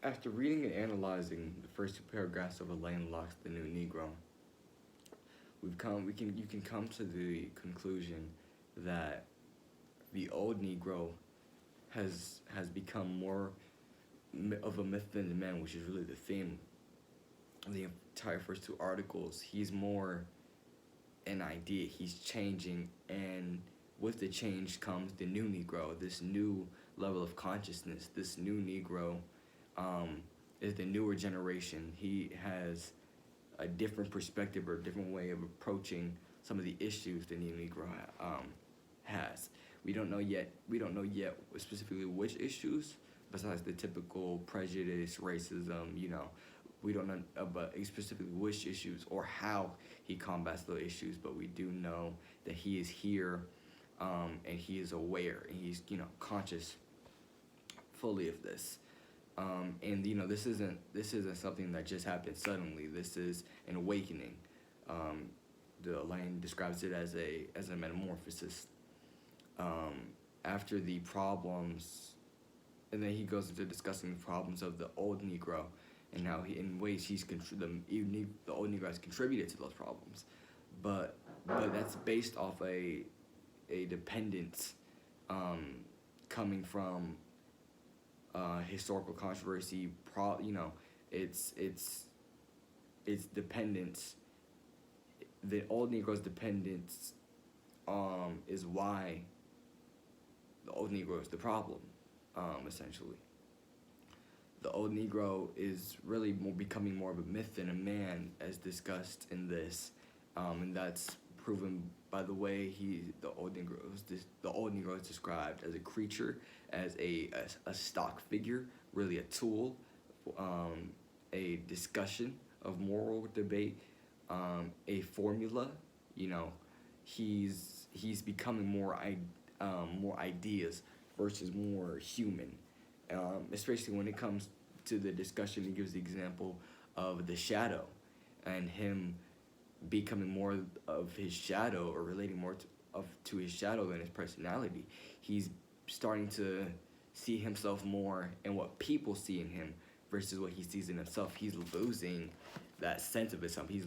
After reading and analyzing the first two paragraphs of Elaine Locke's The New Negro, you can come to the conclusion that the old Negro has become more of a myth than the man, which is really the theme of the entire first two articles. He's more an idea. He's changing, and with the change comes the new Negro, this new level of consciousness. This new Negro is the newer generation. He has a different perspective or a different way of approaching some of the issues the new Negro has. We don't know yet. We don't know yet specifically which issues, besides the typical prejudice, racism. We don't know about specifically which issues or how he combats those issues, but we do know that he is here, and he is aware, and he's conscious fully of this. And this isn't something that just happened suddenly. This is an awakening. The Elaine describes it as a metamorphosis. After the problems, and then he goes into discussing the problems of the old Negro, and how in ways the old Negro has contributed to those problems, but that's based off a dependence, coming from historical controversy. It's dependence. The old Negro's dependence is why the old Negro is the problem, essentially. The old Negro is really becoming more of a myth than a man, as discussed in this, and that's proven by the way the old Negro is described as a creature, as a stock figure, really a tool, a discussion of moral debate, a formula. He's becoming more ideas versus more human, especially when it comes to the discussion. He gives the example of the shadow, and him becoming more of his shadow, or relating more to his shadow than his personality. He's starting to see himself more in what people see in him versus what he sees in himself. He's losing that sense of himself. He's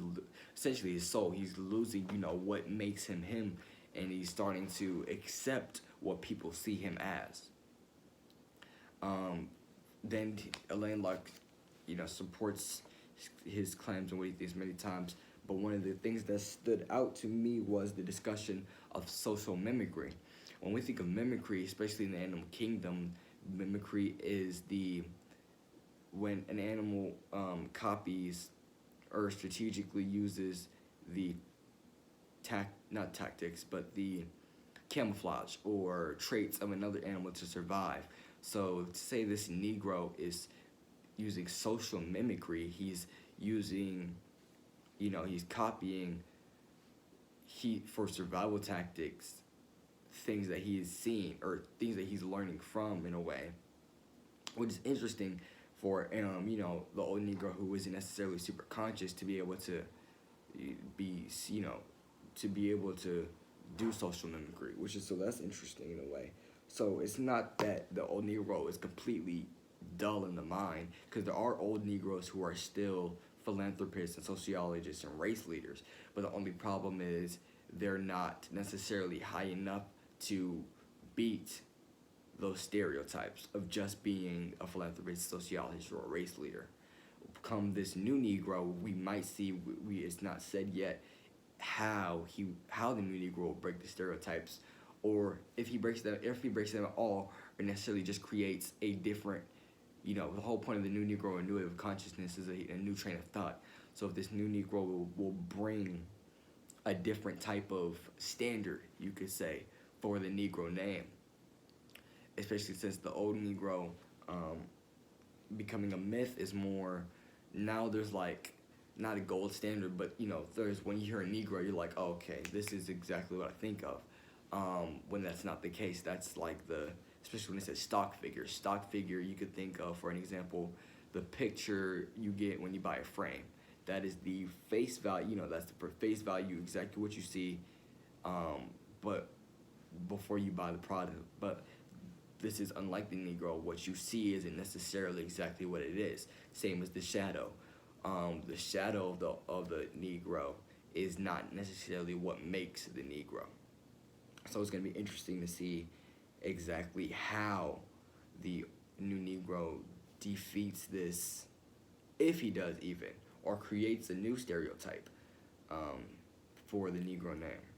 essentially his soul. He's losing, what makes him him, and he's starting to accept what people see him as. Then Elaine Locke, supports his claims and what he thinks many times. But one of the things that stood out to me was the discussion of social mimicry. When we think of mimicry, especially in the animal kingdom, mimicry is when an animal copies or strategically uses the not tactics, but the camouflage or traits of another animal to survive. So to say this Negro is using social mimicry, he's using, he's copying for survival tactics, things that he is seeing or things that he's learning from, in a way, which is interesting for the old Negro, who isn't necessarily super conscious, to be able to do social mimicry, so that's interesting in a way. So it's not that the old Negro is completely dull in the mind, because there are old Negroes who are still philanthropists and sociologists and race leaders, but the only problem is they're not necessarily high enough to beat those stereotypes of just being a philanthropist, sociologist, or a race leader. Come this new Negro, we might see, it's not said yet how the new Negro will break the stereotypes, or if he breaks them at all, or necessarily just creates a different, the whole point of the new Negro, a new wave of consciousness, is a new train of thought. So if this new Negro will bring a different type of standard, you could say, for the Negro name, especially since the old Negro becoming a myth is more, now there's like, not a gold standard, but there's, when you hear a Negro, you're like, oh, okay, this is exactly what I think of. When that's not the case, that's like especially when it says stock figure, you could think of, for an example, the picture you get when you buy a frame. That is the face value, that's the face value, exactly what you see, but before you buy the product. But this is unlike the Negro. What you see isn't necessarily exactly what it is. Same as the shadow. The shadow of the Negro is not necessarily what makes the Negro. So it's going to be interesting to see exactly how the new Negro defeats this, if he does even, or creates a new stereotype for the Negro name.